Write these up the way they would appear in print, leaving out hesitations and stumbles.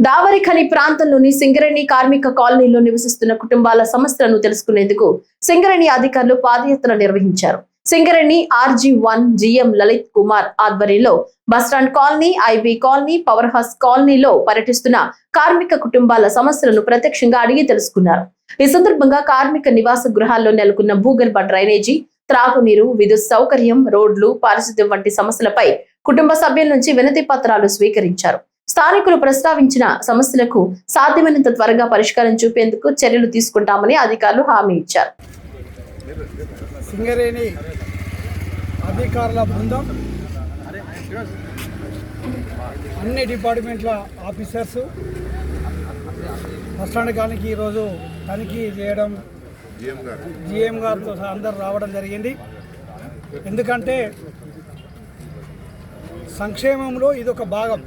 దావరిఖని ప్రాంతంలోని సింగరేణి కార్మిక కాలనీలో నివసిస్తున్న కుటుంబాల సమస్యలను తెలుసుకునేందుకు సింగరేణి అధికారులు పాదయాత్ర నిర్వహించారు. సింగరేణి RG1 GM లలిత్ కుమార్ ఆధ్వర్యంలో bus stand colony, IB colony, power house కాలనీలో పర్యటిస్తున్న కార్మిక కుటుంబాల సమస్యలను ప్రత్యక్షంగా అడిగి తెలుసుకున్నారు. ఈ సందర్భంగా కార్మిక నివాస గృహాల్లో నెలకొన్న భూగర్భ డ్రైనేజీ, త్రాగునీరు, విద్యుత్ సౌకర్యం, రోడ్లు, పారిశుద్ధ్యం వంటి సమస్యలపై కుటుంబ సభ్యుల నుంచి వినతి పత్రాలు స్వీకరించారు. స్థానికులు ప్రస్తావించిన సమస్యలకు సాధ్యమైనంత త్వరగా పరిష్కారం చూపేందుకు చర్యలు తీసుకుంటామని అధికారులు హామీ ఇచ్చారు. సింగరేణి అధికారుల బృందం అన్ని డిపార్ట్మెంట్ల ఆఫీసర్స్ బస్టాండ్ కాలనీకి ఈరోజు తనిఖీ చేయడం GM గారితో అందరూ రావడం జరిగింది. ఎందుకంటే సంక్షేమంలో ఇదొక భాగం.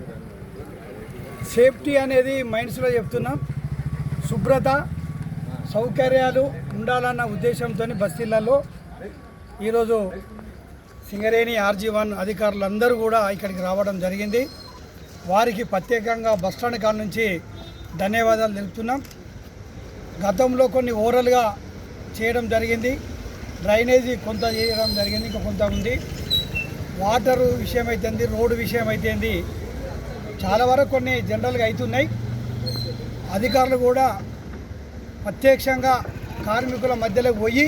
సేఫ్టీ అనేది మైండ్స్లో చెప్తున్నాం. శుభ్రత, సౌకర్యాలు ఉండాలన్న ఉద్దేశంతో బస్తీలలో ఈరోజు సింగరేణి RG1 అధికారులందరూ కూడా ఇక్కడికి రావడం జరిగింది. వారికి ప్రత్యేకంగా బస్టాండ్ కాడ నుంచి ధన్యవాదాలు తెలుపుతున్నాం. గతంలో కొన్ని ఓరల్గా చేయడం జరిగింది, డ్రైనేజీ కొంత చేయడం జరిగింది, ఇంకా కొంత ఉంది. వాటరు విషయం అయితేంది, రోడ్డు విషయం అయితేంది, చాలా వరకు కొన్ని జనరల్గా అవుతున్నాయి. అధికారులు కూడా ప్రత్యక్షంగా కార్మికుల మధ్యలోకి పోయి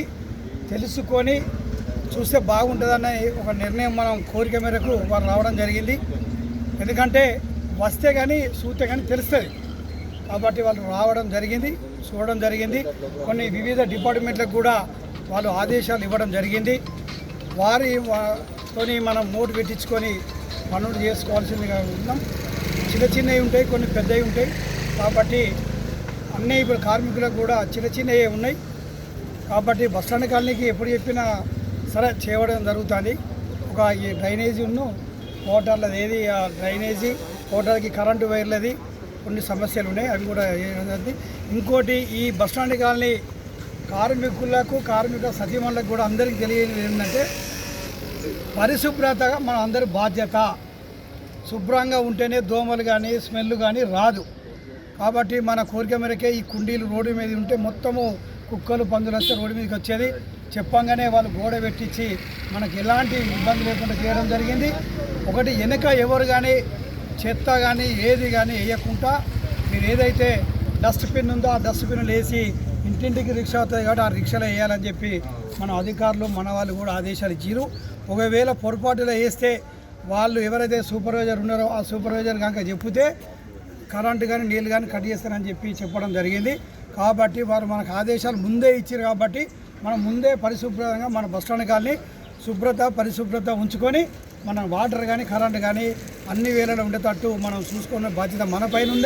తెలుసుకొని చూస్తే బాగుంటుందన్న ఒక నిర్ణయం, మనం కోరిక మేరకు వారు రావడం జరిగింది. ఎందుకంటే వస్తే కానీ చూస్తే కానీ తెలుస్తుంది కాబట్టి వాళ్ళు రావడం జరిగింది, చూడడం జరిగింది. కొన్ని వివిధ డిపార్ట్మెంట్లకు కూడా వాళ్ళు ఆదేశాలు ఇవ్వడం జరిగింది. వారితోని మనం నోటు పెట్టించుకొని పనులు చేసుకోవాల్సిందిగా ఉన్నాం. చిన్న చిన్నవి ఉంటాయి, కొన్ని పెద్దవి ఉంటాయి. కాబట్టి అన్నీ ఇప్పుడు కార్మికులకు కూడా చిన్న చిన్నవి ఉన్నాయి. కాబట్టి బస్టాండ్ కాలనీకి ఎప్పుడు చెప్పినా సరే చేయడం జరుగుతుంది. ఒక ఈ డ్రైనేజీ మోటార్లది ఏది, ఆ డ్రైనేజీ మోటార్కి కరెంటు వైర్లది కొన్ని సమస్యలు ఉన్నాయి, అవి కూడా జరుగుతుంది. ఇంకోటి, ఈ బస్టాండ్ కాలనీ కార్మికులకు, కార్మిక సతీమణులకు కూడా అందరికీ తెలియనిది ఏంటంటే పరిశుభ్రతగా మన అందరి బాధ్యత. శుభ్రంగా ఉంటేనే దోమలు కానీ స్మెల్ కానీ రాదు. కాబట్టి మన కోరిక మేరకే ఈ కుండీలు రోడ్డు మీద ఉంటే మొత్తము కుక్కలు, పందులు వస్తే రోడ్డు మీదకి వచ్చేది. చెప్పంగానే వాళ్ళు గోడ పెట్టించి మనకు ఎలాంటి ఇబ్బంది లేకుండా చేయడం జరిగింది. ఒకటి, వెనక ఎవరు కానీ చెత్త కానీ ఏది కానీ వేయకుండా మీరు ఏదైతే డస్ట్బిన్ ఉందో ఆ డస్ట్బిన్లు వేసి ఇంటింటికి రిక్షా అవుతుంది కాబట్టి ఆ రిక్షాలో వేయాలని చెప్పి మన అధికారులు, మన వాళ్ళు కూడా ఆదేశాలు ఇచ్చారు. ఒకవేళ పొరపాటులో వేస్తే వాళ్ళు ఎవరైతే సూపర్వైజర్ ఉన్నారో ఆ సూపర్వైజర్ కనుక చెప్తే కరెంటు కానీ నీళ్ళు కానీ కట్ చేస్తారని చెప్పి చెప్పడం జరిగింది. కాబట్టి వారు మనకు ఆదేశాలు ముందే ఇచ్చారు. కాబట్టి మనం ముందే పరిశుభ్రంగా మన బస్టాండ్ కాలనీ పరిశుభ్రత ఉంచుకొని మనం వాటర్ కానీ కరెంటు కానీ అన్ని వేళలో ఉండేటట్టు మనం చూసుకునే బాధ్యత మన పైన ఉంది.